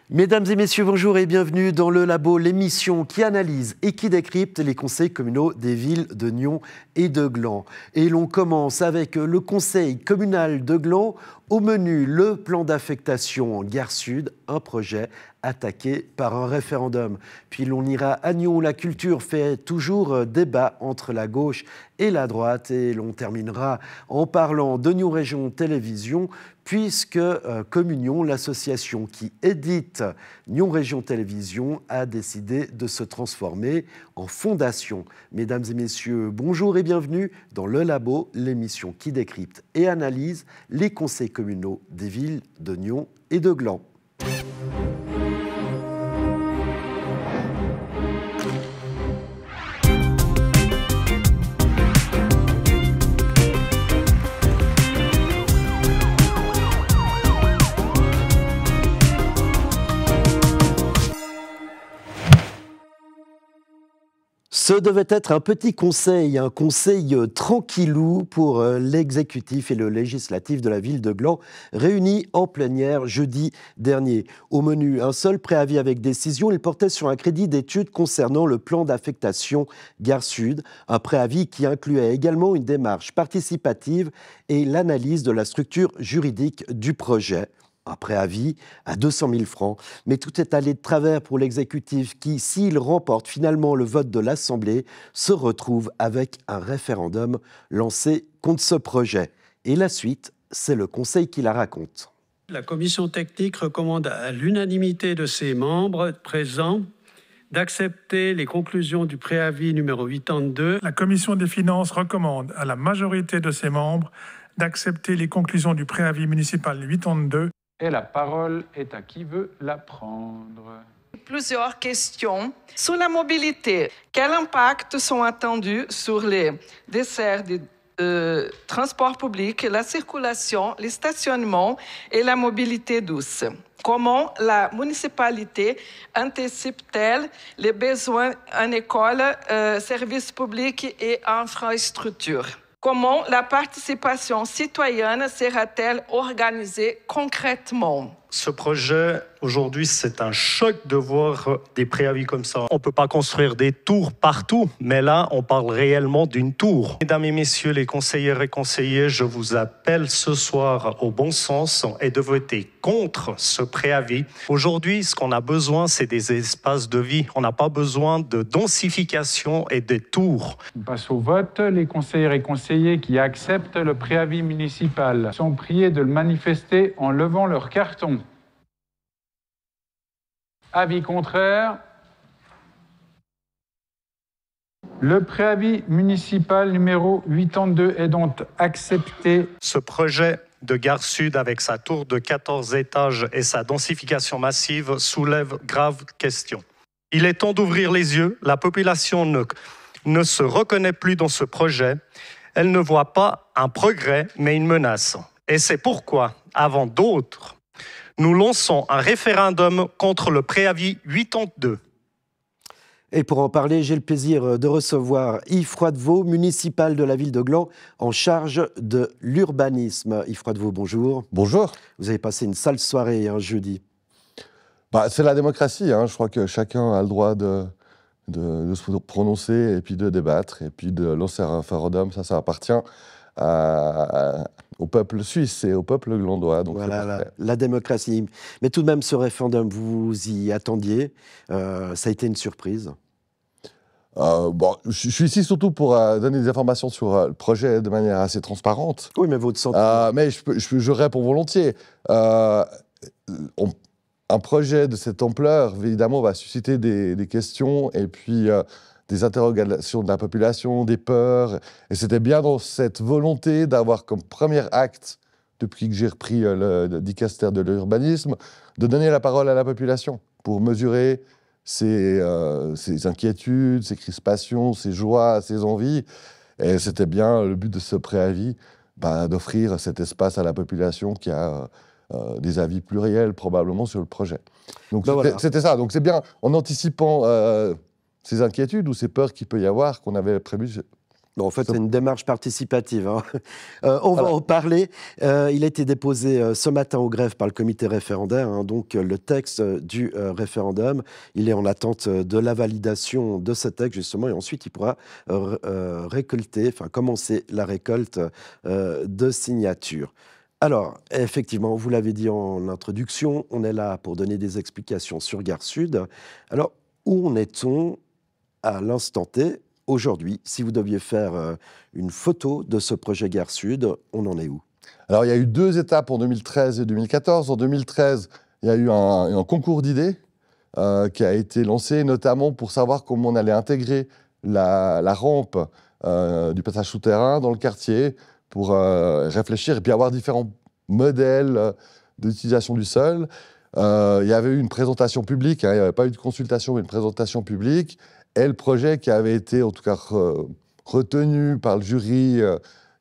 Mesdames et messieurs, bonjour et bienvenue dans Le Labo, l'émission qui analyse et qui décrypte les conseils communaux des villes de Nyons et de Gland. Et l'on commence avec le conseil communal de Gland. Au menu, le plan d'affectation en Gare Sud, un projet attaqué par un référendum. Puis l'on ira à Nyons où la culture fait toujours débat entre la gauche et la droite. Et l'on terminera en parlant de Nyons Région Télévision, puisque Communion, l'association qui édite Nyons Région Télévision, a décidé de se transformer en fondation. Mesdames et messieurs, bonjour et bienvenue dans Le Labo, l'émission qui décrypte et analyse les conseils communaux des villes de Nyons et de Gland. Ce devait être un petit conseil, un conseil tranquillou pour l'exécutif et le législatif de la ville de Gland, réunis en plénière jeudi dernier. Au menu, un seul préavis avec décision. Il portait sur un crédit d'études concernant le plan d'affectation Gare Sud, un préavis qui incluait également une démarche participative et l'analyse de la structure juridique du projet. Un préavis à 200 000 francs. Mais tout est allé de travers pour l'exécutif qui, s'il remporte finalement le vote de l'Assemblée, se retrouve avec un référendum lancé contre ce projet. Et la suite, c'est le Conseil qui la raconte. La commission technique recommande à l'unanimité de ses membres présents d'accepter les conclusions du préavis numéro 82. La commission des finances recommande à la majorité de ses membres d'accepter les conclusions du préavis municipal 82. Et la parole est à qui veut la prendre. Plusieurs questions. Sur la mobilité, quels impacts sont attendus sur les desserts de transport public, la circulation, les stationnements et la mobilité douce? Comment la municipalité anticipe-t-elle les besoins en école, services publics et infrastructures? Comment la participation citoyenne sera-t-elle organisée concrètement? Ce projet, aujourd'hui, c'est un choc de voir des préavis comme ça. On ne peut pas construire des tours partout, mais là, on parle réellement d'une tour. Mesdames et messieurs les conseillères et conseillers, je vous appelle ce soir au bon sens et de voter contre ce préavis. Aujourd'hui, ce qu'on a besoin, c'est des espaces de vie. On n'a pas besoin de densification et de tours. On passe au vote. Les conseillères et conseillers qui acceptent le préavis municipal sont priés de le manifester en levant leur carton. Avis contraire. Le préavis municipal numéro 82 est donc accepté. Ce projet de Gare Sud avec sa tour de 14 étages et sa densification massive soulève grave questions. Il est temps d'ouvrir les yeux. La population ne se reconnaît plus dans ce projet. Elle ne voit pas un progrès, mais une menace. Et c'est pourquoi, avant d'autres, nous lançons un référendum contre le préavis 82. Et pour en parler, j'ai le plaisir de recevoir Yves Froidevaux, municipal de la ville de Gland, en charge de l'urbanisme. Yves Froidevaux, bonjour. Bonjour. Vous avez passé une sale soirée jeudi. C'est la démocratie, hein. Je crois que chacun a le droit de se prononcer et puis de débattre et puis de lancer un référendum. Ça appartient au peuple suisse et au peuple glandois. Donc voilà, la démocratie. Mais tout de même, ce référendum, vous y attendiez. Ça a été une surprise. Je suis ici surtout pour donner des informations sur le projet de manière assez transparente. Oui, mais votre sentiment. Mais je réponds volontiers. Un projet de cette ampleur, évidemment, va susciter des questions et puis des interrogations de la population, des peurs. Et c'était bien dans cette volonté d'avoir comme premier acte, depuis que j'ai repris le dicaster de l'urbanisme, de donner la parole à la population pour mesurer ses inquiétudes, ses crispations, ses joies, ses envies. Et c'était bien le but de ce préavis, d'offrir cet espace à la population qui a des avis pluriels probablement sur le projet. Donc c'était ça. Donc c'est bien en anticipant ces inquiétudes ou ces peurs qu'il peut y avoir qu'on avait prévu Non, en fait, c'est une démarche participative. Hein. On va en parler. Il a été déposé ce matin au greffe par le comité référendaire. Hein, donc, le texte du référendum, il est en attente de la validation de ce texte, justement. Et ensuite, il pourra commencer la récolte de signatures. Alors, effectivement, vous l'avez dit en introduction, on est là pour donner des explications sur Gare Sud. Alors, où en est-on à l'instant T aujourd'hui? Si vous deviez faire une photo de ce projet Gare Sud, on en est où? Alors, il y a eu 2 étapes en 2013 et 2014. En 2013, il y a eu un concours d'idées qui a été lancé, notamment pour savoir comment on allait intégrer la rampe du passage souterrain dans le quartier, pour réfléchir et puis avoir différents modèles d'utilisation du sol. Il y avait eu une présentation publique, hein, il n'y avait pas eu de consultation, mais une présentation publique. Et le projet qui avait été, en tout cas, retenu par le jury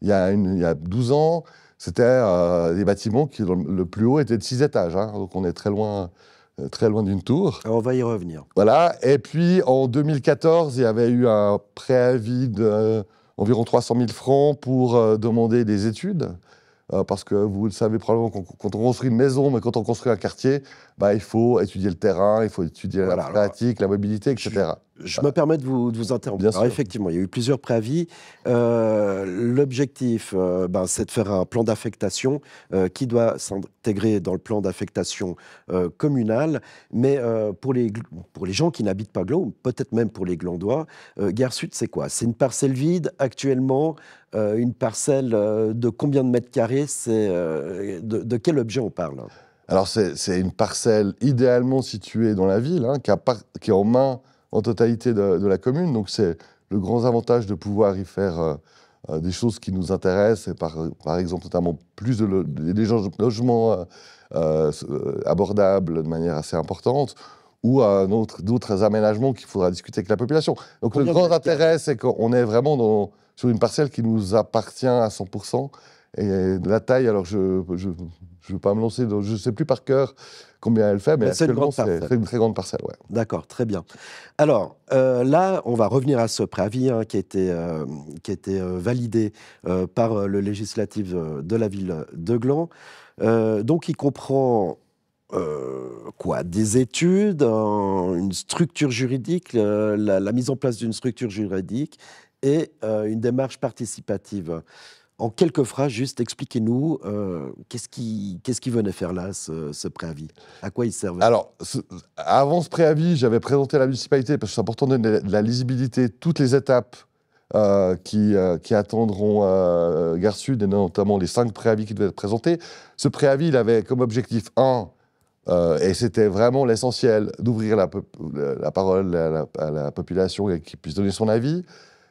il y a 12 ans, c'était des bâtiments qui, le plus haut, était de 6 étages. Hein, donc on est très loin d'une tour. Alors on va y revenir. Voilà. Et puis, en 2014, il y avait eu un préavis d'environ 300 000 francs pour demander des études. Parce que vous le savez probablement, quand on construit une maison, mais quand on construit un quartier, il faut étudier le terrain, il faut étudier la pratique, la mobilité, etc. Je me permets de vous interrompre. Bien Alors, sûr. effectivement, il y a eu plusieurs préavis. L'objectif, c'est de faire un plan d'affectation qui doit s'intégrer dans le plan d'affectation communal. Mais pour les gens qui n'habitent pas Gland, peut-être même pour les Glandois, Gare Sud, c'est quoi? C'est une parcelle vide actuellement, une parcelle de combien de mètres carrés? De quel objet on parle? Alors, c'est une parcelle idéalement située dans la ville, hein, qui est en main en totalité de la commune. Donc, c'est le grand avantage de pouvoir y faire des choses qui nous intéressent, et par exemple, notamment plus des logements abordables de manière assez importante, ou d'autres aménagements qu'il faudra discuter avec la population. Donc, le grand intérêt, c'est qu'on est vraiment sur une parcelle qui nous appartient à 100%. Et la taille, alors je ne veux pas me lancer, je ne sais plus par cœur combien elle fait, mais actuellement, c'est une très grande parcelle. Ouais. D'accord, très bien. Alors, là, on va revenir à ce préavis qui a été validé par le législatif de la ville de Gland. Donc, il comprend des études, une structure juridique, la mise en place d'une structure juridique et une démarche participative. En quelques phrases, juste expliquez-nous qu'est-ce qui venait faire là, ce préavis? À quoi il servait? Alors, avant ce préavis, j'avais présenté à la municipalité, parce que c'est important de donner de la lisibilité, toutes les étapes qui attendront Gare Sud, et notamment les 5 préavis qui devaient être présentés. Ce préavis, il avait comme objectif 1, et c'était vraiment l'essentiel, d'ouvrir la parole à la population et qu'il puisse donner son avis.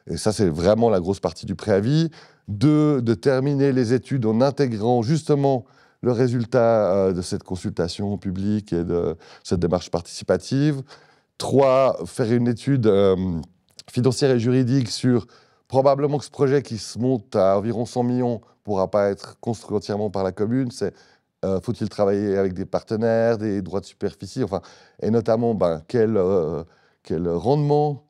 Et ça, c'est vraiment la grosse partie du préavis. 2, de terminer les études en intégrant justement le résultat de cette consultation publique et de cette démarche participative. 3, faire une étude financière et juridique sur probablement que ce projet qui se monte à environ 100 millions ne pourra pas être construit entièrement par la commune. Faut-il travailler avec des partenaires, des droits de superficie, et notamment quel rendement,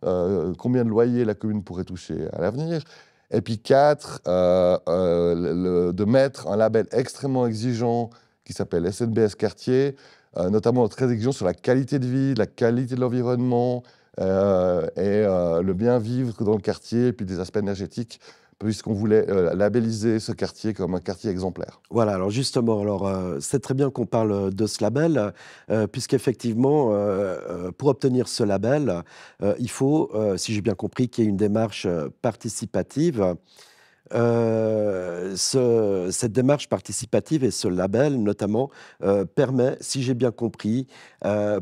combien de loyers la commune pourrait toucher à l'avenir. Et puis 4, de mettre un label extrêmement exigeant qui s'appelle SNBS Quartier, notamment très exigeant sur la qualité de vie, la qualité de l'environnement et le bien vivre dans le quartier, et puis des aspects énergétiques, puisqu'on voulait labelliser ce quartier comme un quartier exemplaire. Voilà, alors justement, c'est très bien qu'on parle de ce label, puisqu'effectivement, pour obtenir ce label, il faut, si j'ai bien compris, qu'il y ait une démarche participative. Cette démarche participative et ce label, notamment, permet, si j'ai bien compris, à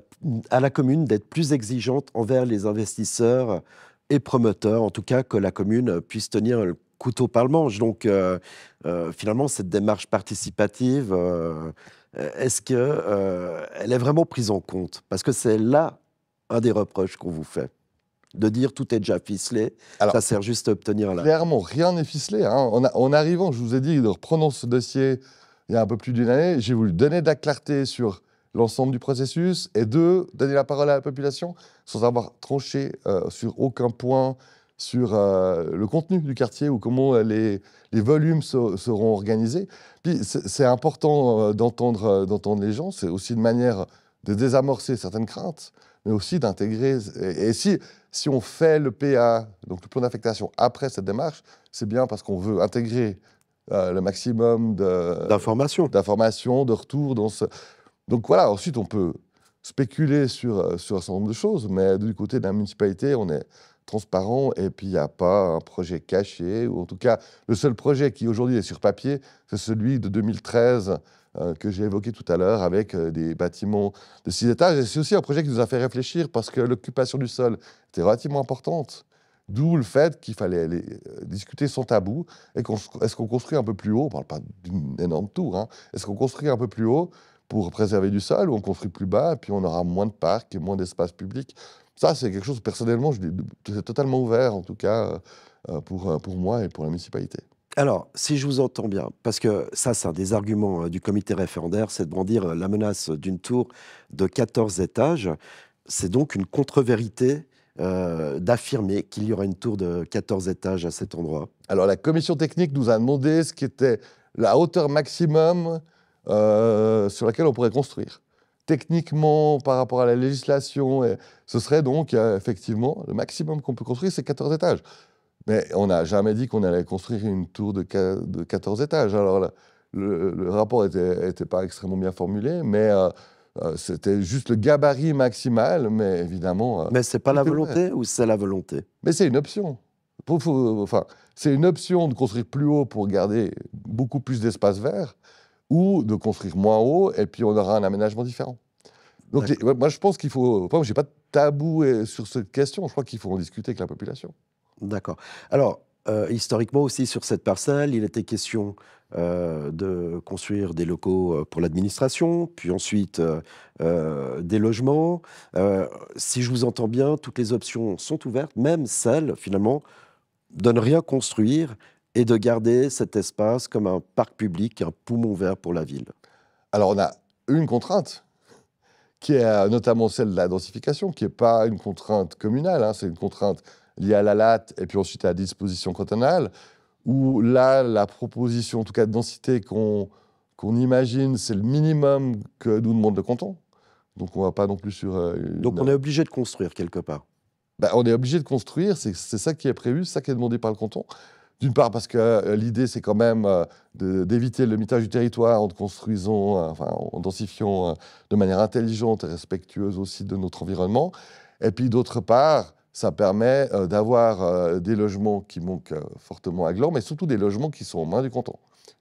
la commune d'être plus exigeante envers les investisseurs et promoteurs, en tout cas que la commune puisse tenir le couteau par le manche. Donc, finalement, cette démarche participative, est-ce qu'elle est vraiment prise en compte? Parce que c'est là un des reproches qu'on vous fait, de dire tout est déjà ficelé, alors, ça sert juste à obtenir la... Clairement, rien n'est ficelé. Hein. En arrivant, je vous ai dit, de reprenant ce dossier il y a un peu plus d'une année, j'ai voulu donner de la clarté sur l'ensemble du processus et 2, donner la parole à la population sans avoir tranché sur aucun point sur le contenu du quartier ou comment les volumes seront organisés. Puis c'est important d'entendre les gens, c'est aussi une manière de désamorcer certaines craintes, mais aussi d'intégrer. Et si on fait le PA, donc le plan d'affectation, après cette démarche, c'est bien parce qu'on veut intégrer le maximum d'informations, de retours dans ce... Donc voilà, ensuite on peut spéculer sur un certain nombre de choses, mais du côté de la municipalité, on est transparent et puis il n'y a pas un projet caché, ou en tout cas, le seul projet qui aujourd'hui est sur papier, c'est celui de 2013 que j'ai évoqué tout à l'heure avec des bâtiments de 6 étages. Et c'est aussi un projet qui nous a fait réfléchir parce que l'occupation du sol était relativement importante. D'où le fait qu'il fallait aller discuter sans tabou. Est-ce qu'on construit un peu plus haut? On ne parle pas d'une énorme tour. Hein. Est-ce qu'on construit un peu plus haut pour préserver du sol ou on construit plus bas et puis on aura moins de parcs et moins d'espace public? Ça, c'est quelque chose, personnellement, c'est totalement ouvert, en tout cas, pour moi et pour la municipalité. Alors, si je vous entends bien, parce que ça, c'est un des arguments du comité référendaire, c'est de brandir la menace d'une tour de 14 étages. C'est donc une contre-vérité d'affirmer qu'il y aura une tour de 14 étages à cet endroit. Alors, la commission technique nous a demandé ce qui était la hauteur maximum sur laquelle on pourrait construire. Techniquement, par rapport à la législation, ce serait donc effectivement le maximum qu'on peut construire, c'est 14 étages. Mais on n'a jamais dit qu'on allait construire une tour de 14 étages. Alors, le rapport n'était pas extrêmement bien formulé, mais c'était juste le gabarit maximal, mais évidemment... mais ce n'est pas la volonté ou c'est la volonté? Mais c'est une option. C'est une option de construire plus haut pour garder beaucoup plus d'espace vert, ou de construire moins haut, et puis on aura un aménagement différent. Donc, moi, je pense qu'il faut... je n'ai pas de tabou sur cette question. Je crois qu'il faut en discuter avec la population. D'accord. Alors, historiquement aussi, sur cette parcelle, il était question de construire des locaux pour l'administration, puis ensuite des logements. Si je vous entends bien, toutes les options sont ouvertes, même celle, finalement, de ne rien construire et de garder cet espace comme un parc public, un poumon vert pour la ville. Alors, on a une contrainte, qui est notamment celle de la densification, qui n'est pas une contrainte communale, hein, c'est une contrainte liée à la latte et puis ensuite à la disposition cantonale, où là, la proposition, en tout cas de densité qu'on imagine, c'est le minimum que nous demande le canton. Donc on ne va pas non plus sur... Donc on est obligé de construire quelque part. On est obligé de construire, c'est ça qui est prévu, c'est ça qui est demandé par le canton. D'une part parce que l'idée, c'est quand même d'éviter le mitage du territoire en construisant, en densifiant de manière intelligente et respectueuse aussi de notre environnement. Et puis d'autre part, ça permet d'avoir des logements qui manquent fortement à Gland, mais surtout des logements qui sont aux mains du canton,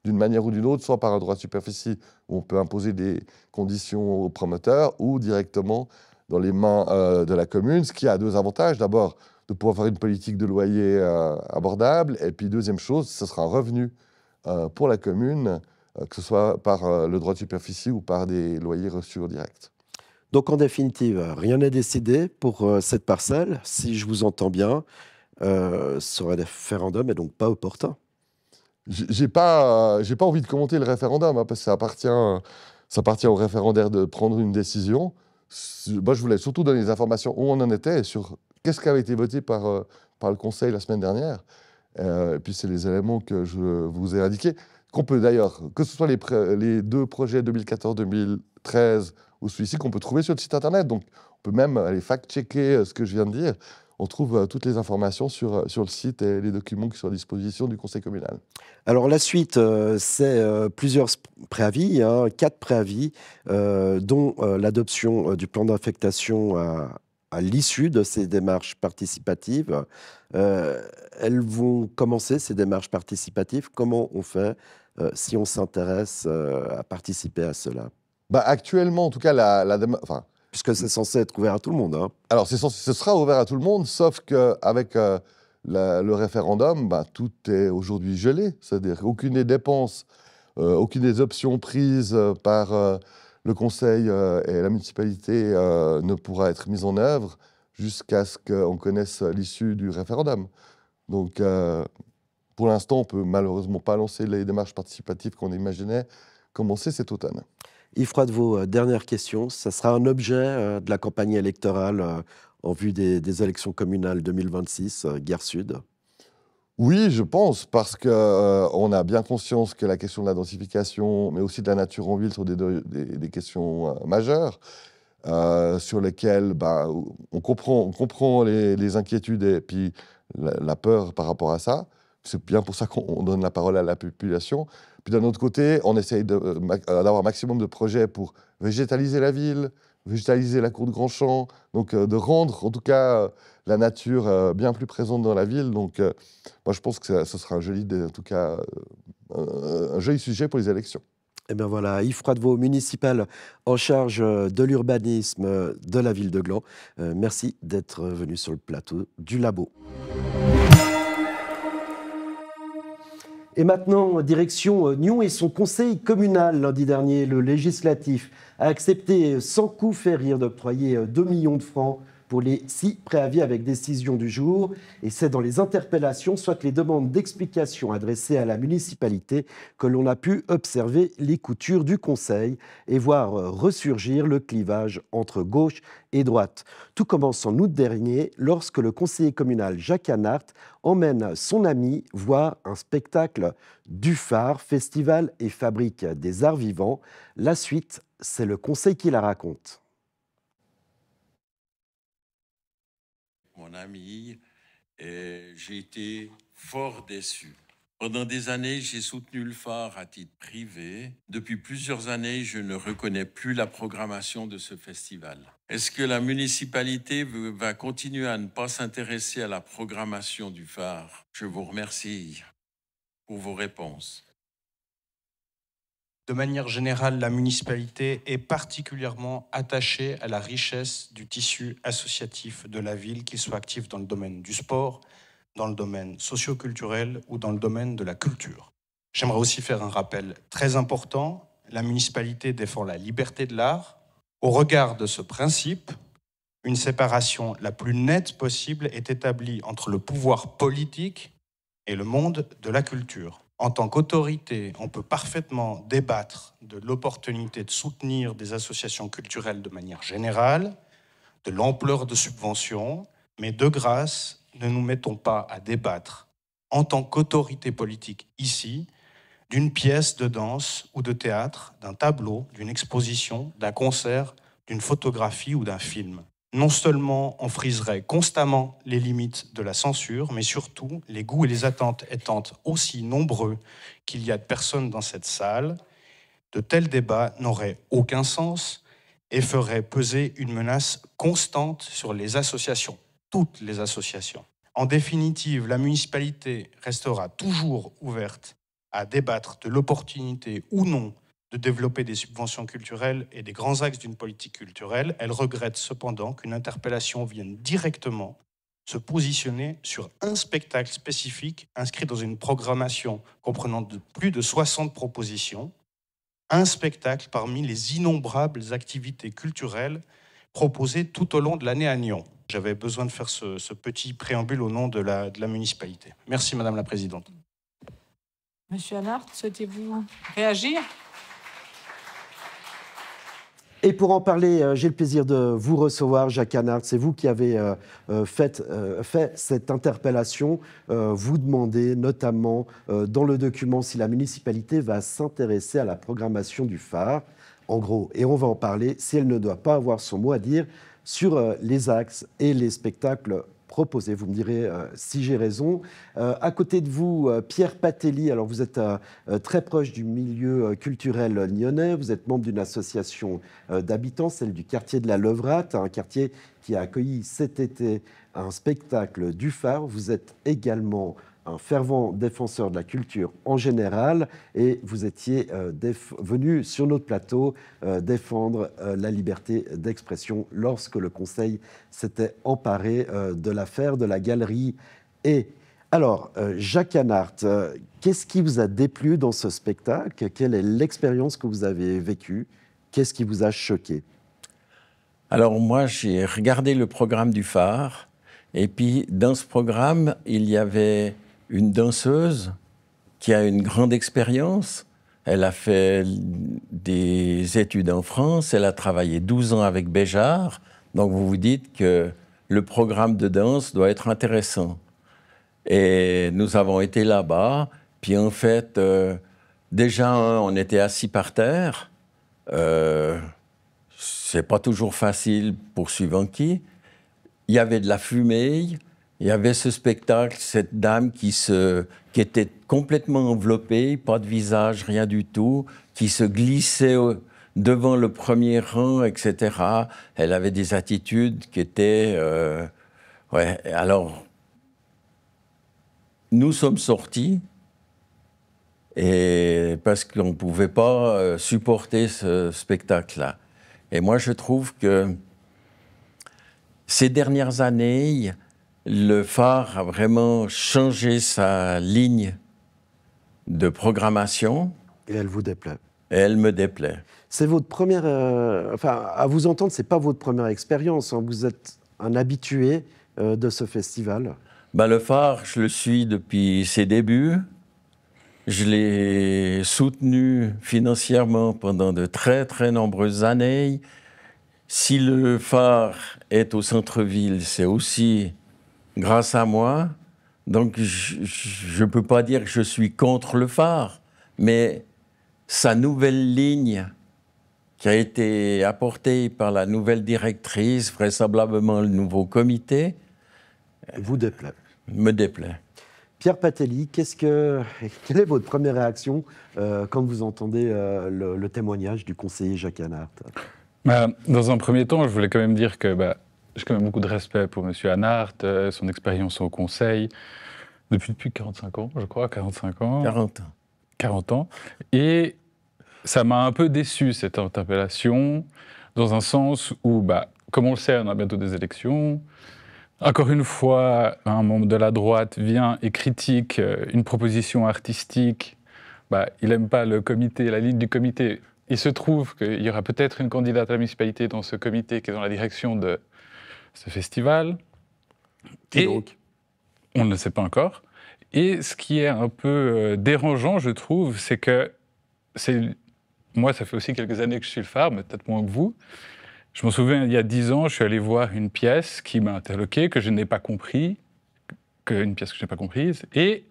d'une manière ou d'une autre, soit par un droit de superficie où on peut imposer des conditions aux promoteurs, ou directement dans les mains de la commune, ce qui a deux avantages. D'abord, de pouvoir faire une politique de loyer abordable, et puis deuxième chose, ce sera un revenu pour la commune, que ce soit par le droit de superficie ou par des loyers reçus au direct. Donc, en définitive, rien n'est décidé pour cette parcelle. Si je vous entends bien, ce référendum n'est donc pas opportun. J'ai pas envie de commenter le référendum, hein, parce que ça appartient aux référendaires de prendre une décision. Moi, je voulais surtout donner des informations où on en était et sur qu'est-ce qui avait été voté par le Conseil la semaine dernière. Et puis, c'est les éléments que je vous ai indiqués. Qu'on peut d'ailleurs, que ce soit les deux projets 2014-2013 ou celui-ci, qu'on peut trouver sur le site internet. Donc, on peut même aller fact-checker ce que je viens de dire. On trouve toutes les informations sur le site et les documents qui sont à disposition du Conseil communal. Alors, la suite, c'est plusieurs préavis, 4 préavis, dont l'adoption du plan d'affectation à l'issue de ces démarches participatives. Elles vont commencer, ces démarches participatives. Comment on fait si on s'intéresse à participer à cela? Actuellement, en tout cas, puisque c'est censé être ouvert à tout le monde. Hein. Alors, ce sera ouvert à tout le monde, sauf qu'avec le référendum, tout est aujourd'hui gelé. C'est-à-dire qu'aucune des dépenses, aucune des options prises par le Conseil et la municipalité ne pourra être mise en œuvre jusqu'à ce qu'on connaisse l'issue du référendum. Donc, pour l'instant, on ne peut malheureusement pas lancer les démarches participatives qu'on imaginait commencer cet automne. Yves Froidevaux, dernière question. Ça sera un objet de la campagne électorale en vue des élections communales 2026, Gare Sud? Oui, je pense, parce qu'on a bien conscience que la question de la densification, mais aussi de la nature en ville, sont des questions majeures, sur lesquelles on comprend les inquiétudes et puis la peur par rapport à ça. C'est bien pour ça qu'on donne la parole à la population. Puis d'un autre côté, on essaye d'avoir un maximum de projets pour végétaliser la ville, végétaliser la cour de Grandchamp, donc de rendre en tout cas la nature bien plus présente dans la ville. Donc moi je pense que ce sera un joli sujet pour les élections. Eh bien voilà, Yves Froidevaux, municipal en charge de l'urbanisme de la ville de Gland. Merci d'être venu sur le plateau du Labo. Et maintenant, direction Nyons et son conseil communal. Lundi dernier, le législatif a accepté sans coup férir d'octroyer 2 millions de francs pour les 6 préavis avec décision du jour. Et c'est dans les interpellations, soit les demandes d'explications adressées à la municipalité, que l'on a pu observer les coutures du Conseil et voir ressurgir le clivage entre gauche et droite. Tout commence en août dernier, lorsque le conseiller communal Jacques Hanart emmène son ami voir un spectacle du Phare, festival et fabrique des arts vivants. La suite, c'est le conseil qui la raconte. Mon ami, j'ai été fort déçu. Pendant des années, j'ai soutenu le Phare à titre privé. Depuis plusieurs années, je ne reconnais plus la programmation de ce festival. Est-ce que la municipalité va continuer à ne pas s'intéresser à la programmation du Phare? Je vous remercie pour vos réponses. De manière générale, la municipalité est particulièrement attachée à la richesse du tissu associatif de la ville, qu'il soit actif dans le domaine du sport, dans le domaine socio-culturel ou dans le domaine de la culture. J'aimerais aussi faire un rappel très important. La municipalité défend la liberté de l'art. Au regard de ce principe, une séparation la plus nette possible est établie entre le pouvoir politique et le monde de la culture. En tant qu'autorité, on peut parfaitement débattre de l'opportunité de soutenir des associations culturelles de manière générale, de l'ampleur de subventions, mais de grâce, ne nous mettons pas à débattre, en tant qu'autorité politique ici, d'une pièce de danse ou de théâtre, d'un tableau, d'une exposition, d'un concert, d'une photographie ou d'un film. Non seulement on friserait constamment les limites de la censure, mais surtout, les goûts et les attentes étant aussi nombreux qu'il y a de personnes dans cette salle, de tels débats n'auraient aucun sens et feraient peser une menace constante sur les associations, toutes les associations. En définitive, la municipalité restera toujours ouverte à débattre de l'opportunité ou non de développer des subventions culturelles et des grands axes d'une politique culturelle. Elle regrette cependant qu'une interpellation vienne directement se positionner sur un spectacle spécifique inscrit dans une programmation comprenant plus de 60 propositions, un spectacle parmi les innombrables activités culturelles proposées tout au long de l'année à Nyons. J'avais besoin de faire ce petit préambule au nom de la municipalité. Merci Madame la Présidente. Monsieur Hanart, souhaitez-vous réagir ? Et pour en parler, j'ai le plaisir de vous recevoir, Jacques Hanart. C'est vous qui avez fait cette interpellation. Vous demandez notamment dans le document si la municipalité va s'intéresser à la programmation du Phare. En gros, et on va en parler, si elle ne doit pas avoir son mot à dire sur les axes et les spectacles proposés. Vous me direz si j'ai raison. À côté de vous, Pierre Patelli, alors vous êtes très proche du milieu culturel nyonnais, vous êtes membre d'une association d'habitants, celle du quartier de la Levrate, un quartier qui a accueilli cet été un spectacle du Phare. Vous êtes également un fervent défenseur de la culture en général, et vous étiez venu sur notre plateau défendre la liberté d'expression lorsque le Conseil s'était emparé de l'affaire de la galerie. Et alors, Jacques Hanart, qu'est-ce qui vous a déplu dans ce spectacle? Quelle est l'expérience que vous avez vécue? Qu'est-ce qui vous a choqué? Alors moi, j'ai regardé le programme du Phare, et puis dans ce programme, il y avait une danseuse qui a une grande expérience Elle a fait des études en France, elle a travaillé 12 ans avec Béjart, donc vous vous dites que le programme de danse doit être intéressant. Et nous avons été là-bas, puis en fait, déjà, on était assis par terre. C'est pas toujours facile pour suivant qui. Il y avait de la fumée, il y avait ce spectacle, cette dame qui était complètement enveloppée, pas de visage, rien du tout, qui se glissait devant le premier rang, etc. Elle avait des attitudes qui étaient... ouais, alors, nous sommes sortis, et parce qu'on ne pouvait pas supporter ce spectacle-là. Et moi, je trouve que ces dernières années, le phare a vraiment changé sa ligne de programmation. Et elle vous déplaît. Et elle me déplaît. C'est votre première... enfin, à vous entendre, ce n'est pas votre première expérience. Hein. Vous êtes un habitué de ce festival. Ben, le phare, je le suis depuis ses débuts. Je l'ai soutenu financièrement pendant de très, très nombreuses années. Si le phare est au centre-ville, c'est aussi grâce à moi. Donc, je ne peux pas dire que je suis contre le phare, mais sa nouvelle ligne qui a été apportée par la nouvelle directrice, vraisemblablement le nouveau comité, vous déplaît. Me déplaît. Pierre Patelli, quelle est votre première réaction quand vous entendez le témoignage du conseiller Jacques Hanart? Dans un premier temps, je voulais quand même dire que j'ai quand même beaucoup de respect pour M. Hanart, son expérience au conseil, depuis 45 ans, je crois, 45 ans. 40 ans. 40 ans. Et ça m'a un peu déçu, cette interpellation, dans un sens où, comme on le sait, on a bientôt des élections. Encore une fois, un membre de la droite vient et critique une proposition artistique. Il n'aime pas le comité, la ligne du comité. Il se trouve qu'il y aura peut-être une candidate à la municipalité dans ce comité qui est dans la direction de ce festival. Et donc, on ne le sait pas encore. Et ce qui est un peu dérangeant, je trouve, c'est que moi, ça fait aussi quelques années que je suis le phare, mais peut-être moins que vous. Je m'en souviens, il y a 10 ans, je suis allé voir une pièce qui m'a interloqué, que je n'ai pas compris, une pièce que je n'ai pas comprise. Et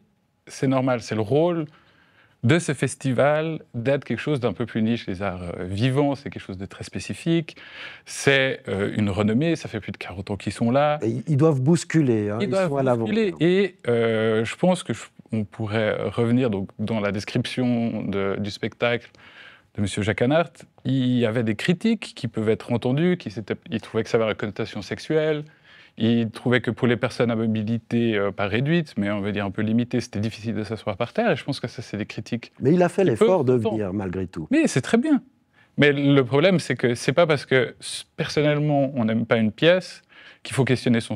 c'est normal, c'est le rôle de ce festival d'être quelque chose d'un peu plus niche. Les arts vivants, c'est quelque chose de très spécifique. C'est une renommée, ça fait plus de 40 ans qu'ils sont là. Et ils doivent bousculer, hein, ils sont à l'avant. Et je pense qu'on pourrait revenir donc, dans la description du spectacle de M. Jacques Hanart. Il y avait des critiques qui peuvent être entendues, il trouvait que ça avait une connotation sexuelle, il trouvait que pour les personnes à mobilité pas réduite, mais on veut dire un peu limitée, c'était difficile de s'asseoir par terre, et je pense que ça, c'est des critiques. Mais il a fait l'effort de venir, malgré tout. Mais c'est très bien. Mais le problème, c'est que c'est pas parce que, personnellement, on n'aime pas une pièce qu'il faut questionner ses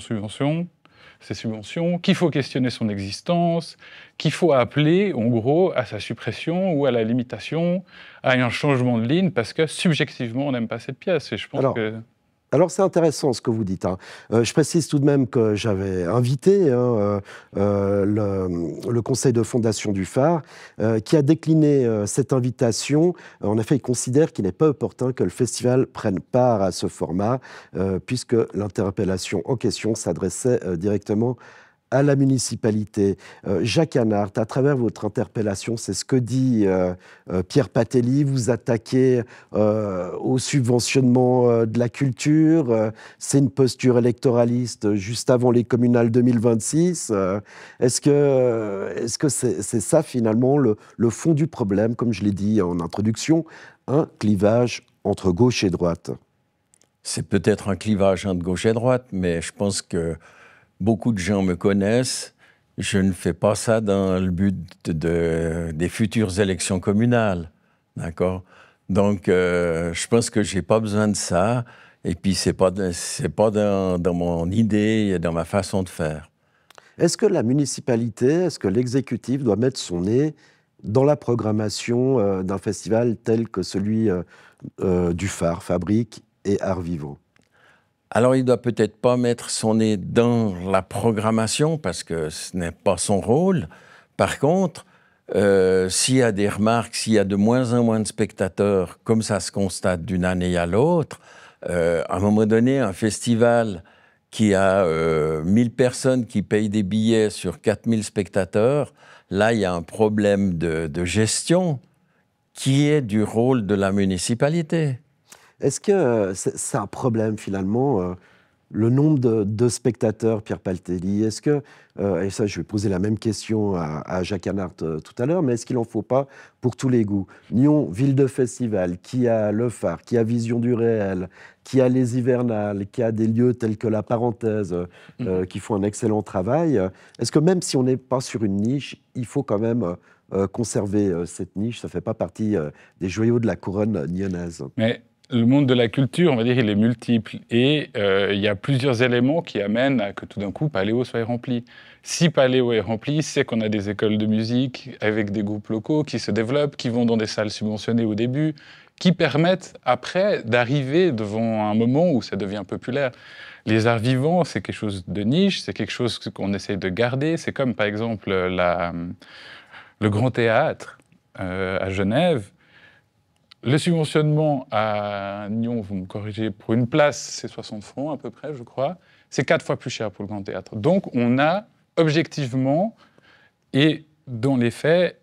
subventions, qu'il faut questionner son existence, qu'il faut appeler, en gros, à sa suppression ou à la limitation, à un changement de ligne, parce que, subjectivement, on n'aime pas cette pièce. Et je pense Alors, c'est intéressant ce que vous dites. Hein. Je précise tout de même que j'avais invité le conseil de fondation du phare, qui a décliné cette invitation. En effet, il considère qu'il n'est pas opportun que le festival prenne part à ce format, puisque l'interpellation en question s'adressait directement à la municipalité. Jacques Hanart, à travers votre interpellation, c'est ce que dit Pierre Patelli, vous attaquez au subventionnement de la culture, c'est une posture électoraliste juste avant les communales 2026. Est-ce que c'est ça finalement le fond du problème, comme je l'ai dit en introduction, un clivage entre gauche et droite? C'est peut-être un clivage entre gauche et droite, mais je pense que beaucoup de gens me connaissent. Je ne fais pas ça dans le but des futures élections communales. D'accord? Donc, je pense que je n'ai pas besoin de ça. Et puis, ce n'est pas dans mon idée et dans ma façon de faire. Est-ce que la municipalité, est-ce que l'exécutif doit mettre son nez dans la programmation d'un festival tel que celui du phare, Fabrique et Arts Vivants? Alors, il ne doit peut-être pas mettre son nez dans la programmation, parce que ce n'est pas son rôle. Par contre, s'il y a des remarques, s'il y a de moins en moins de spectateurs, comme ça se constate d'une année à l'autre, à un moment donné, un festival qui a 1000 personnes qui payent des billets sur 4000 spectateurs, là, il y a un problème de gestion qui est du rôle de la municipalité. Est-ce que c'est un problème, finalement, le nombre de spectateurs, Pierre Paltelli? Est-ce que, et ça, je vais poser la même question à Jacques Hanart tout à l'heure, mais est-ce qu'il n'en faut pas pour tous les goûts? Nyon, ville de festival, qui a le phare, qui a Vision du réel, qui a les hivernales, qui a des lieux tels que la Parenthèse, qui font un excellent travail. Est-ce que même si on n'est pas sur une niche, il faut quand même conserver cette niche? Ça ne fait pas partie des joyaux de la couronne nyonnaise. Mais le monde de la culture, on va dire, il est multiple. Et il y a plusieurs éléments qui amènent à que tout d'un coup, Paléo soit rempli. Si Paléo est rempli, c'est qu'on a des écoles de musique avec des groupes locaux qui se développent, qui vont dans des salles subventionnées au début, qui permettent après d'arriver devant un moment où ça devient populaire. Les arts vivants, c'est quelque chose de niche, c'est quelque chose qu'on essaie de garder. C'est comme, par exemple, le Grand Théâtre à Genève. Le subventionnement à Nyon, vous me corrigez, pour une place, c'est 60 francs à peu près, je crois. C'est 4 fois plus cher pour le Grand Théâtre. Donc, on a objectivement, et dans les faits,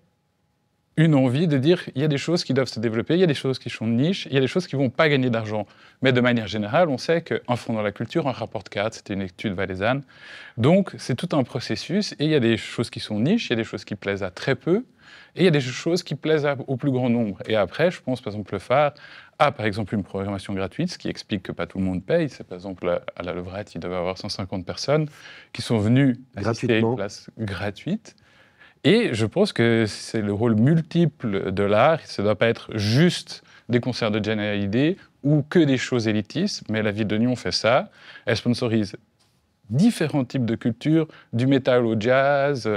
une envie de dire il y a des choses qui doivent se développer, il y a des choses qui sont de niche, il y a des choses qui ne vont pas gagner d'argent. Mais de manière générale, on sait qu'un fonds dans la culture, un rapporte 4, c'était une étude valaisanne. Donc, c'est tout un processus, et il y a des choses qui sont niches, il y a des choses qui plaisent à très peu, et il y a des choses qui plaisent au plus grand nombre. Et après, je pense, par exemple, le phare a, par exemple, une programmation gratuite, ce qui explique que pas tout le monde paye. C'est, par exemple, à la Levrette, il devait y avoir 150 personnes qui sont venues assister à une place gratuite. Et je pense que c'est le rôle multiple de l'art. Ça ne doit pas être juste des concerts de Johnny Hallyday ou que des choses élitistes, mais la ville de Nyon fait ça. Elle sponsorise différents types de culture, du métal au jazz,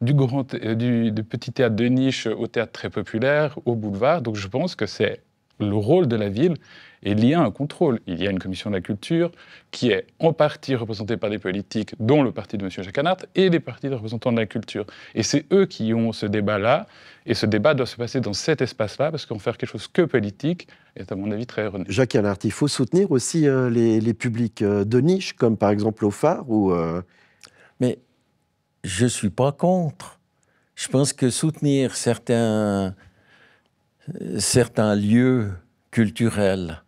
du petit théâtre de niche au théâtre très populaire, au boulevard. Donc je pense que c'est le rôle de la ville est lié à un contrôle. Il y a une commission de la culture qui est en partie représentée par des politiques, dont le parti de M. Jacques Hanart, et des partis de représentants de la culture. Et c'est eux qui ont ce débat-là, et ce débat doit se passer dans cet espace-là, parce qu'en faire quelque chose que politique est, à mon avis, très erroné. Jacques Hanart, il faut soutenir aussi les publics de niche, comme par exemple au phare ou Mais je ne suis pas contre. Je pense que soutenir certains lieux culturels,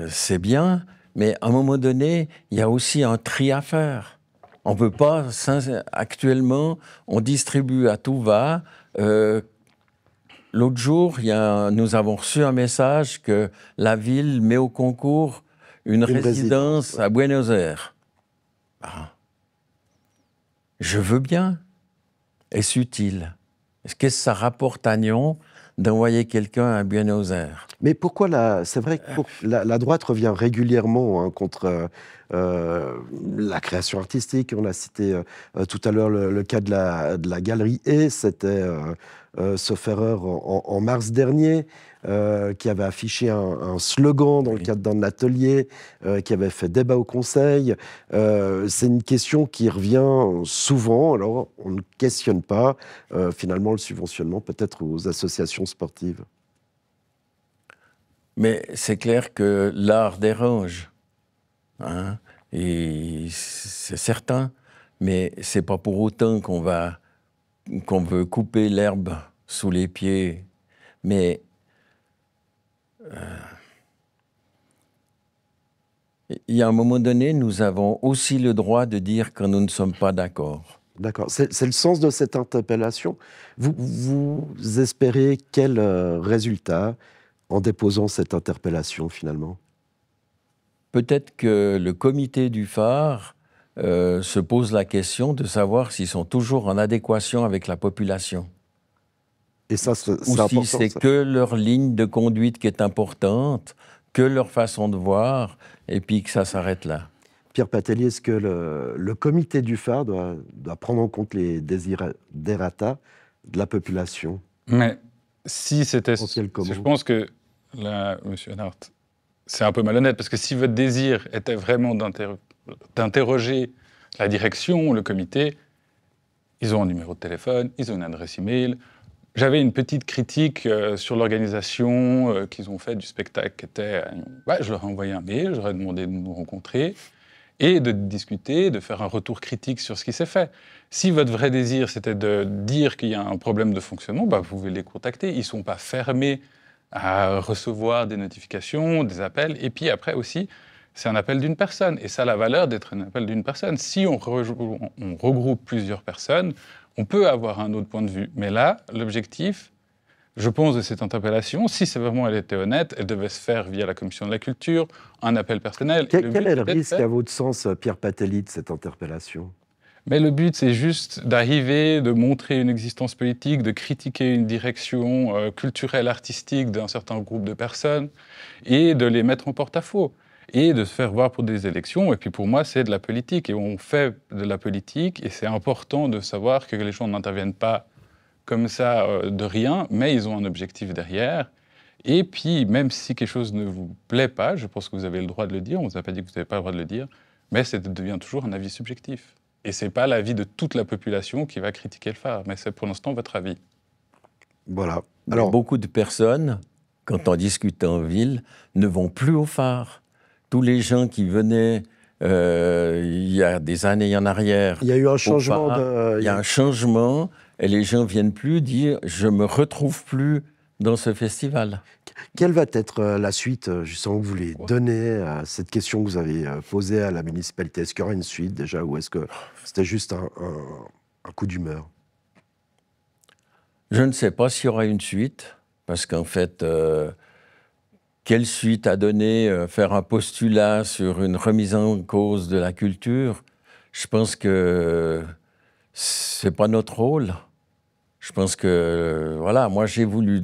c'est bien, mais à un moment donné, il y a aussi un tri à faire. On ne peut pas, actuellement, on distribue à tout va. L'autre jour, nous avons reçu un message que la ville met au concours une résidence à Buenos Aires. Ah. Je veux bien. Est-ce utile? Qu'est-ce que ça rapporte à Nyon d'envoyer quelqu'un à Buenos Aires? Mais pourquoi c'est vrai que la droite revient régulièrement contre la création artistique. On a cité tout à l'heure le cas de la galerie Et, c'était sauf erreur en mars dernier, qui avait affiché un slogan dans le cadre d'un atelier, qui avait fait débat au Conseil. C'est une question qui revient souvent. Alors, on ne questionne pas finalement le subventionnement peut-être aux associations sportives. Mais c'est clair que l'art dérange, hein, et c'est certain. Mais c'est pas pour autant qu'on veut couper l'herbe sous les pieds. Mais il y a un moment donné, nous avons aussi le droit de dire quand nous ne sommes pas d'accord. D'accord. C'est le sens de cette interpellation. Vous espérez quel résultat en déposant cette interpellation, finalement? Peut-être que le comité du phare se pose la question de savoir s'ils sont toujours en adéquation avec la population. Et ça, c'est ou important, si c'est ça. que leur ligne de conduite qui est importante, que leur façon de voir, et puis que ça s'arrête là. Pierre Paltelli, est-ce que le comité du phare doit prendre en compte les desiderata de la population? Mais si c'était... Je pense que, là, M. Hanart, c'est un peu malhonnête, parce que si votre désir était vraiment d'interroger la direction, le comité, Ils ont un numéro de téléphone, ils ont une adresse email. J'avais une petite critique sur l'organisation qu'ils ont fait du spectacle. Qui était, je leur ai envoyé un mail, je leur ai demandé de nous rencontrer et de discuter, de faire un retour critique sur ce qui s'est fait. Si votre vrai désir, c'était de dire qu'il y a un problème de fonctionnement, vous pouvez les contacter. Ils ne sont pas fermés à recevoir des notifications, des appels. Et puis après aussi, c'est un appel d'une personne. Et ça a la valeur d'être un appel d'une personne. Si on regroupe plusieurs personnes, on peut avoir un autre point de vue. Mais là, l'objectif, je pense, de cette interpellation, si c'est vraiment elle était honnête, elle devait se faire via la Commission de la Culture, un appel personnel. Quel est le risque, à votre sens, Pierre Patelli, de cette interpellation? Mais le but, c'est juste d'arriver, de montrer une existence politique, de critiquer une direction culturelle, artistique d'un certain groupe de personnes et de les mettre en porte-à-faux et de se faire voir pour des élections. Et puis pour moi, c'est de la politique et on fait de la politique et c'est important de savoir que les gens n'interviennent pas comme ça de rien, mais ils ont un objectif derrière. Et puis, même si quelque chose ne vous plaît pas, je pense que vous avez le droit de le dire, on ne vous a pas dit que vous n'avez pas le droit de le dire, mais ça devient toujours un avis subjectif. Et ce n'est pas l'avis de toute la population qui va critiquer le phare, mais c'est pour l'instant votre avis. Voilà. Alors, beaucoup de personnes, quand on discute en ville, ne vont plus au phare. Tous les gens qui venaient il y a des années en arrière... Il y a eu un changement il y a un changement, et les gens ne viennent plus dire « je ne me retrouve plus dans ce festival ». Quelle va être la suite, justement, que vous voulez donner à cette question que vous avez posée à la municipalité? Est-ce qu'il y aura une suite déjà, ou est-ce que c'était juste un coup d'humeur? Je ne sais pas s'il y aura une suite, parce qu'en fait, quelle suite à donner, faire un postulat sur une remise en cause de la culture? Je pense que ce n'est pas notre rôle. Je pense que, voilà, moi j'ai voulu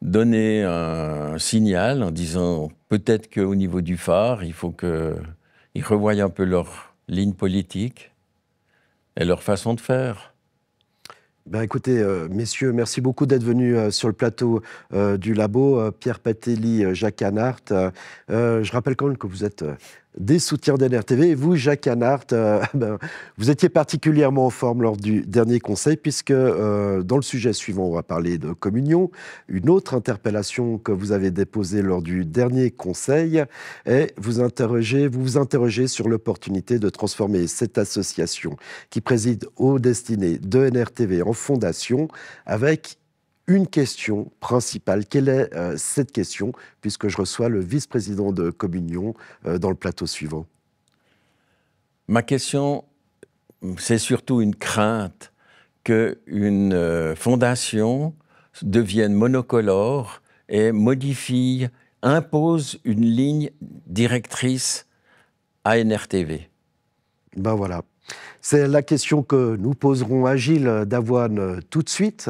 donner un signal en disant peut-être qu'au niveau du phare, il faut qu'ils revoient un peu leur ligne politique et leur façon de faire. Ben écoutez, messieurs, merci beaucoup d'être venus sur le plateau du labo. Pierre Patelli, Jacques Hanart. Je rappelle quand même que vous êtes des soutiens d'NRTV. Et vous, Jacques Hanart, vous étiez particulièrement en forme lors du dernier conseil, puisque dans le sujet suivant, on va parler de communion. Une autre interpellation que vous avez déposée lors du dernier conseil est vous vous interrogez sur l'opportunité de transformer cette association qui préside aux destinées de NRTV en fondation, avec une question principale. Quelle est cette question, puisque je reçois le vice-président de Communion dans le plateau suivant? Ma question, c'est surtout une crainte qu'une fondation devienne monocolore et modifie, impose une ligne directrice à NRTV. Ben voilà. C'est la question que nous poserons à Gilles Davoine tout de suite.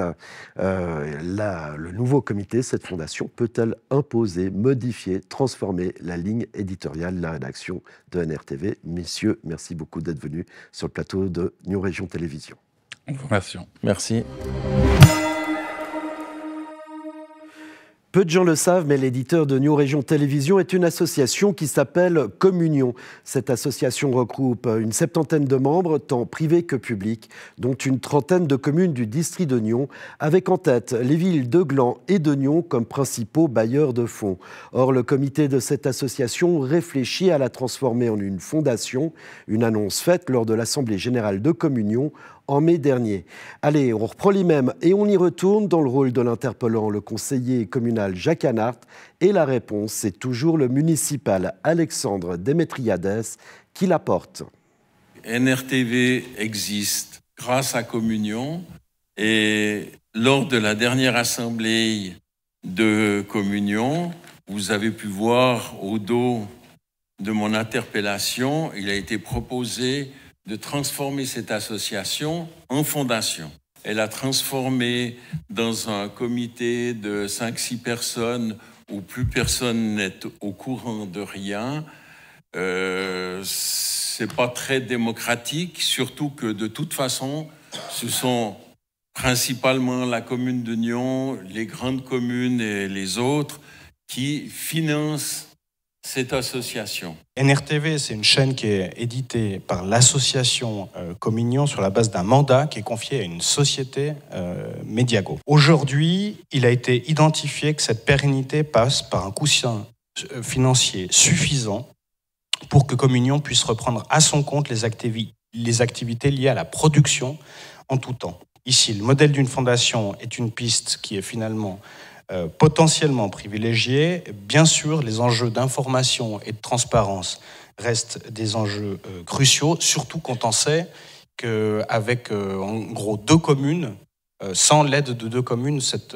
Le nouveau comité, cette fondation, peut-elle imposer, modifier, transformer la ligne éditoriale de la rédaction de NRTV? Messieurs, merci beaucoup d'être venus sur le plateau de Nyon Région Télévision. Merci. Merci. Peu de gens le savent, mais l'éditeur de Nyon Région Télévision est une association qui s'appelle Communion. Cette association regroupe une 70aine de membres, tant privés que publics, dont une 30aine de communes du district de Nyon, avec en tête les villes de Gland et de Nyon comme principaux bailleurs de fonds. Or, le comité de cette association réfléchit à la transformer en une fondation, une annonce faite lors de l'Assemblée générale de Communion en mai dernier. Allez, on reprend les mêmes et on y retourne dans le rôle de l'interpellant, le conseiller communal Jacques Hanart. Et la réponse, c'est toujours le municipal Alexandre Démétriades qui l'apporte. NRTV existe grâce à Communion et lors de la dernière assemblée de Communion, vous avez pu voir au dos de mon interpellation, il a été proposé de transformer cette association en fondation. Elle a transformé dans un comité de 5-6 personnes où plus personne n'est au courant de rien. C'est pas très démocratique, surtout que de toute façon, ce sont principalement la commune de Nyon, les grandes communes et les autres qui financent cette association? NRTV, c'est une chaîne qui est éditée par l'association Communion sur la base d'un mandat qui est confié à une société Mediago. Aujourd'hui, il a été identifié que cette pérennité passe par un coussin financier suffisant pour que Communion puisse reprendre à son compte les activités liées à la production en tout temps. Ici, le modèle d'une fondation est une piste qui est finalement potentiellement privilégiée. Bien sûr, les enjeux d'information et de transparence restent des enjeux cruciaux, surtout quand on sait qu'avec en gros 2 communes, sans l'aide de 2 communes, cette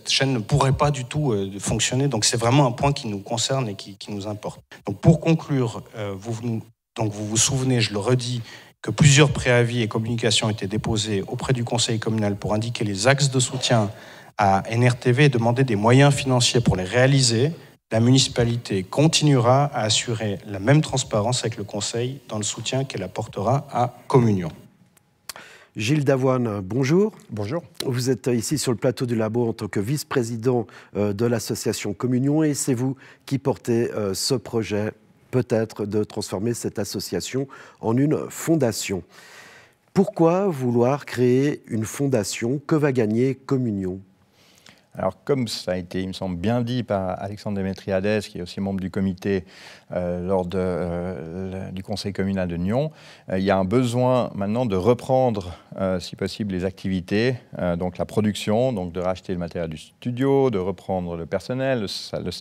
chaîne ne pourrait pas du tout fonctionner. Donc c'est vraiment un point qui nous concerne et qui nous importe. Donc pour conclure, vous vous souvenez, je le redis, que plusieurs préavis et communications ont été déposés auprès du conseil communal pour indiquer les axes de soutien à NRTV et demander des moyens financiers pour les réaliser. La municipalité continuera à assurer la même transparence avec le conseil dans le soutien qu'elle apportera à Communion. Gilles Davoine, bonjour. Bonjour. Vous êtes ici sur le plateau du Labo en tant que vice-président de l'association Communion et c'est vous qui portez ce projet, peut-être, de transformer cette association en une fondation. Pourquoi vouloir créer une fondation? Que va gagner Communion? Alors, comme ça a été, il me semble, bien dit par Alexandre Démétriades, qui est aussi membre du comité lors du conseil communal de Nyon, il y a un besoin maintenant de reprendre, si possible, les activités, donc la production, donc de racheter le matériel du studio, de reprendre le personnel,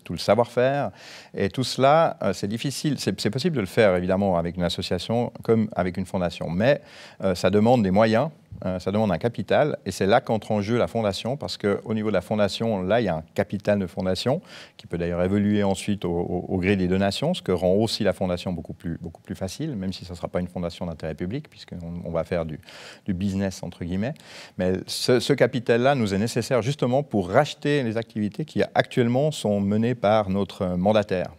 tout le savoir-faire. Et tout cela, c'est difficile. C'est possible de le faire, évidemment, avec une association comme avec une fondation, mais ça demande des moyens. Ça demande un capital et c'est là qu'entre en jeu la fondation parce qu'au niveau de la fondation, là, il y a un capital de fondation qui peut d'ailleurs évoluer ensuite au gré des donations, ce que rend aussi la fondation beaucoup plus facile, même si ce ne sera pas une fondation d'intérêt public puisqu'on va faire du business entre guillemets. Mais ce capital-là nous est nécessaire justement pour racheter les activités qui actuellement sont menées par notre mandataire.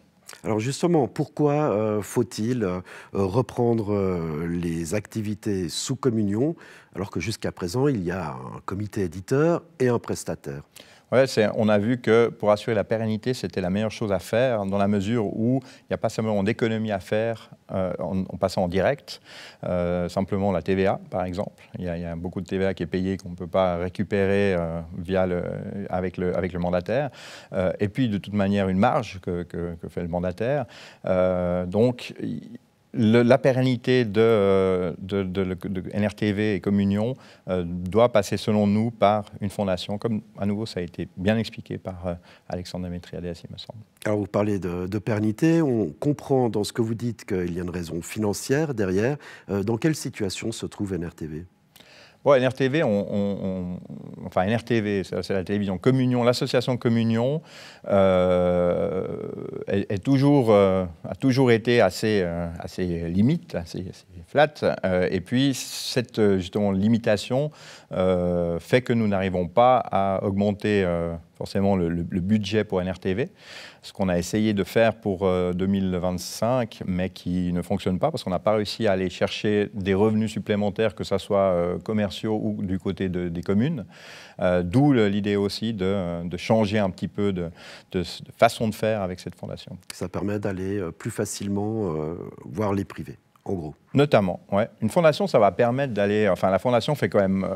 Alors justement, pourquoi faut-il reprendre les activités sous Communion alors que jusqu'à présent, il y a un comité éditeur et un prestataire? Ouais, on a vu que pour assurer la pérennité, c'était la meilleure chose à faire dans la mesure où il n'y a pas simplement d'économie à faire en passant en direct, simplement la TVA par exemple. Il y a beaucoup de TVA qui est payée qu'on ne peut pas récupérer avec le mandataire. Et puis de toute manière une marge que fait le mandataire. Donc la pérennité de NRTV et Communion doit passer, selon nous, par une fondation, comme à nouveau ça a été bien expliqué par Alexandre Démétriades, il me semble. Alors vous parlez de pérennité, on comprend dans ce que vous dites qu'il y a une raison financière derrière. Dans quelle situation se trouve NRTV ? Bon, NRTV, enfin NRTV, c'est la télévision Communion, l'association Communion a toujours été assez limite, assez flat. Et puis cette justement limitation fait que nous n'arrivons pas à augmenter forcément le budget pour NRTV. Ce qu'on a essayé de faire pour 2025, mais qui ne fonctionne pas parce qu'on n'a pas réussi à aller chercher des revenus supplémentaires, que ce soit commerciaux ou du côté des communes. D'où l'idée aussi de changer un petit peu de façon de faire avec cette fondation. Ça permet d'aller plus facilement voir les privés. En gros. Notamment, ouais. Une fondation, ça va permettre d'aller... Enfin, la fondation fait quand même...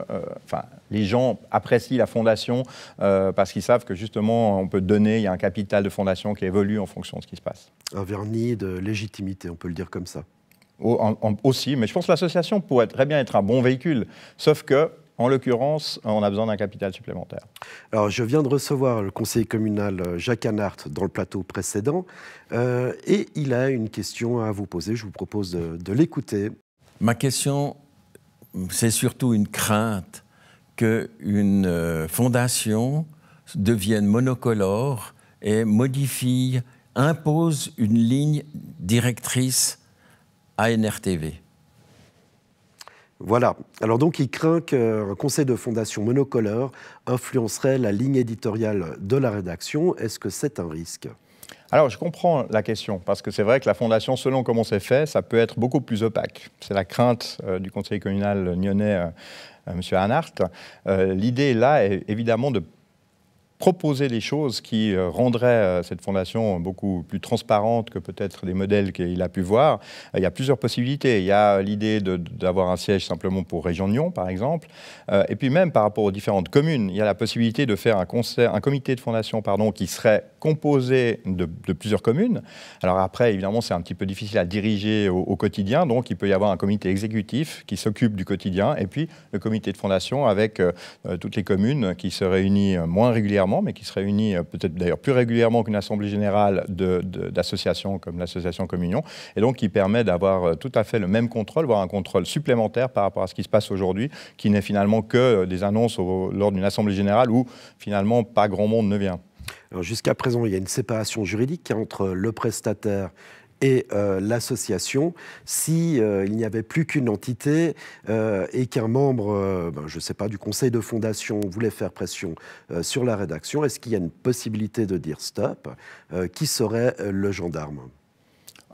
les gens apprécient la fondation parce qu'ils savent que justement, on peut donner, il y a un capital de fondation qui évolue en fonction de ce qui se passe. Un vernis de légitimité, on peut le dire comme ça. Aussi, mais je pense que l'association pourrait très bien être un bon véhicule, sauf que, en l'occurrence, on a besoin d'un capital supplémentaire. Alors, je viens de recevoir le conseiller communal Jacques Anhart dans le plateau précédent et il a une question à vous poser. Je vous propose de l'écouter. Ma question, c'est surtout une crainte qu'une fondation devienne monocolore et modifie, impose une ligne directrice à NRTV. Voilà. Alors donc, il craint qu'un conseil de fondation monocolore influencerait la ligne éditoriale de la rédaction. Est-ce que c'est un risque ? Alors, je comprends la question, parce que c'est vrai que la fondation, selon comment c'est fait, ça peut être beaucoup plus opaque. C'est la crainte du conseil communal nyonnais, M. Anhart. L'idée, là, est évidemment de proposer des choses qui rendraient cette fondation beaucoup plus transparente que peut-être des modèles qu'il a pu voir. Il y a plusieurs possibilités. Il y a l'idée d'avoir un siège simplement pour Région de Nyon, par exemple. Et puis même par rapport aux différentes communes, il y a la possibilité de faire un comité de fondation qui serait composé de plusieurs communes. Alors après, évidemment, c'est un petit peu difficile à diriger au quotidien. Donc il peut y avoir un comité exécutif qui s'occupe du quotidien et puis le comité de fondation avec toutes les communes qui se réunissent moins régulièrement, mais qui se réunissent peut-être d'ailleurs plus régulièrement qu'une assemblée générale d'associations comme l'association Communion, et donc qui permet d'avoir tout à fait le même contrôle, voire un contrôle supplémentaire par rapport à ce qui se passe aujourd'hui, qui n'est finalement que des annonces lors d'une assemblée générale où finalement pas grand monde ne vient. Jusqu'à présent, il y a une séparation juridique entre le prestataire et l'association. Si il n'y avait plus qu'une entité et qu'un membre, je ne sais pas, du conseil de fondation voulait faire pression sur la rédaction, est-ce qu'il y a une possibilité de dire stop? Qui serait le gendarme?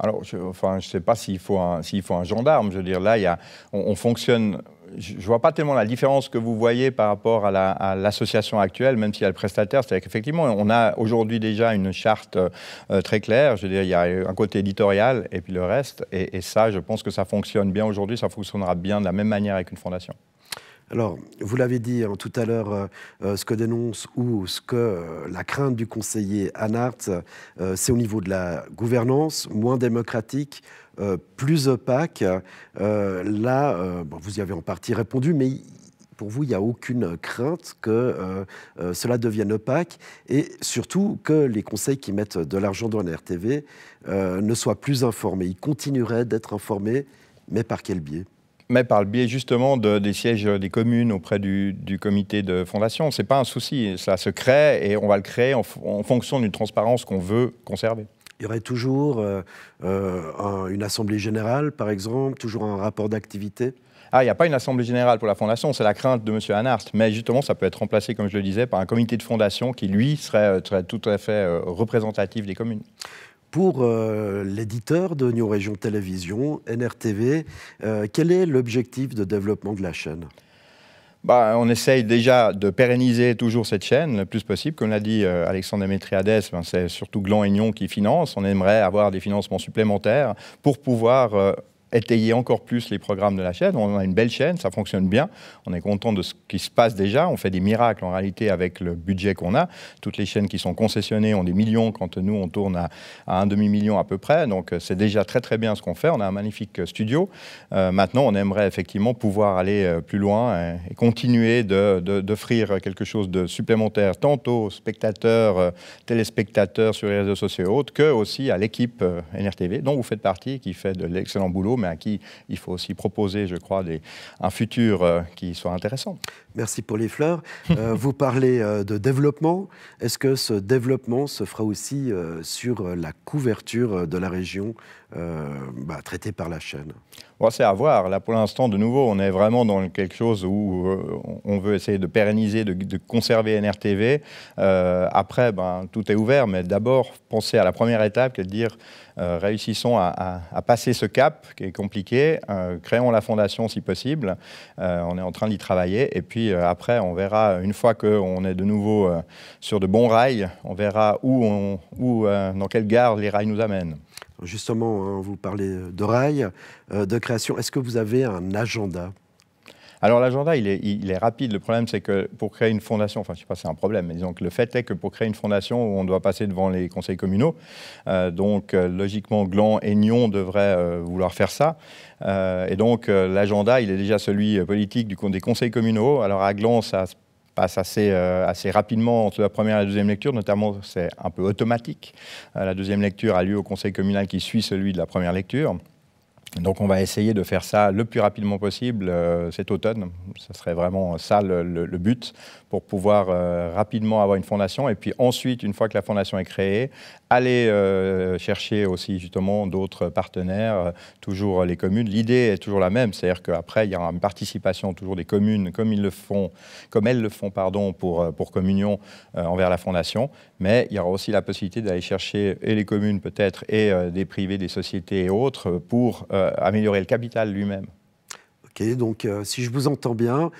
Alors, je ne sais pas s'il faut un gendarme. Je veux dire, là, on fonctionne... Je ne vois pas tellement la différence que vous voyez par rapport à l'association actuelle, même s'il y a le prestataire. C'est-à-dire qu'effectivement, on a aujourd'hui déjà une charte très claire. Je veux dire, il y a un côté éditorial et puis le reste. Et ça, je pense que ça fonctionne bien aujourd'hui. Ça fonctionnera bien de la même manière avec une fondation. Alors, vous l'avez dit tout à l'heure, ce que dénonce ou ce que la crainte du conseiller Anhart, c'est au niveau de la gouvernance, moins démocratique, plus opaque. Vous y avez en partie répondu, mais pour vous, il n'y a aucune crainte que cela devienne opaque et surtout que les conseils qui mettent de l'argent dans la RTV ne soient plus informés. Ils continueraient d'être informés, mais par quel biais ? Mais par le biais justement des sièges des communes auprès du comité de fondation. Ce n'est pas un souci, ça se crée et on va le créer en fonction d'une transparence qu'on veut conserver. Il y aurait toujours une assemblée générale, par exemple, toujours un rapport d'activité? Il n'y a pas une assemblée générale pour la fondation, c'est la crainte de M. Anhart. Mais justement, ça peut être remplacé, comme je le disais, par un comité de fondation qui, lui, serait tout à fait représentatif des communes. Pour l'éditeur de Nyon Région Télévision, NRTV, quel est l'objectif de développement de la chaîne ? On essaye déjà de pérenniser toujours cette chaîne le plus possible. Comme l'a dit Alexandre Démétriadès, c'est surtout Gland et Nyon qui financent. On aimerait avoir des financements supplémentaires pour pouvoir étayer encore plus les programmes de la chaîne. On a une belle chaîne, ça fonctionne bien. On est content de ce qui se passe déjà. On fait des miracles en réalité avec le budget qu'on a. Toutes les chaînes qui sont concessionnées ont des millions, quand nous on tourne à un demi-million à peu près. Donc c'est déjà très très bien ce qu'on fait. On a un magnifique studio. Maintenant, on aimerait effectivement pouvoir aller plus loin et continuer d'offrir quelque chose de supplémentaire, tant aux spectateurs, téléspectateurs sur les réseaux sociaux et autres, que aussi à l'équipe NRTV, dont vous faites partie, qui fait de l'excellent boulot, mais à qui il faut aussi proposer, je crois, un futur qui soit intéressant. Merci pour les fleurs. Vous parlez de développement. Est-ce que ce développement se fera aussi sur la couverture de la région traitée par la chaîne? C'est à voir. Là, pour l'instant, de nouveau, on est vraiment dans quelque chose où on veut essayer de pérenniser, de conserver NRTV. Après, tout est ouvert, mais d'abord, penser à la première étape, qui est de dire réussissons à passer ce cap qui est compliqué, créons la fondation si possible. On est en train d'y travailler. Et puis après, on verra, une fois qu'on est de nouveau sur de bons rails, on verra dans quelle gare les rails nous amènent. Justement, vous parlez de rails, de création. Est-ce que vous avez un agenda ? Alors l'agenda, il est rapide. Le problème, c'est que pour créer une fondation, enfin je ne sais pas si c'est un problème, mais disons que le fait est que pour créer une fondation, on doit passer devant les conseils communaux. Logiquement, Gland et Nyon devraient vouloir faire ça. Et donc l'agenda, il est déjà celui politique des conseils communaux. Alors à Gland, ça se passe assez rapidement entre la première et la deuxième lecture, notamment c'est un peu automatique. La deuxième lecture a lieu au conseil communal qui suit celui de la première lecture. Donc on va essayer de faire ça le plus rapidement possible cet automne. Ce serait vraiment ça le but, pour pouvoir rapidement avoir une fondation. Et puis ensuite, une fois que la fondation est créée, aller chercher aussi justement d'autres partenaires, toujours les communes. L'idée est toujours la même, c'est-à-dire qu'après, il y aura une participation toujours des communes, comme elles le font pour Communion envers la fondation. Mais il y aura aussi la possibilité d'aller chercher et les communes peut-être et des privés, des sociétés et autres pour améliorer le capital lui-même. Ok, donc si je vous entends bien,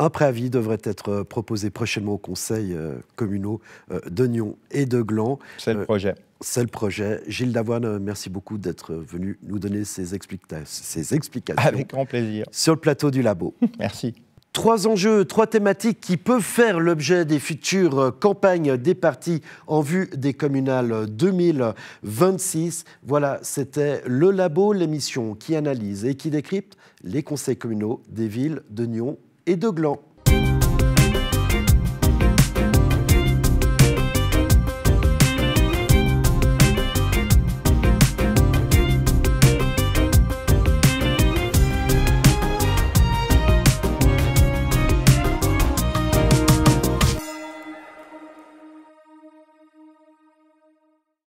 Un préavis devrait être proposé prochainement aux conseils communaux de Nyon et de Gland. C'est le projet. C'est le projet. Gilles Davoine, merci beaucoup d'être venu nous donner ces explications. Avec grand plaisir. Sur le plateau du Labo. Merci. 3 enjeux, 3 thématiques qui peuvent faire l'objet des futures campagnes des partis en vue des communales 2026. Voilà, c'était Le Labo, l'émission qui analyse et qui décrypte les conseils communaux des villes de Nyon et de Gland.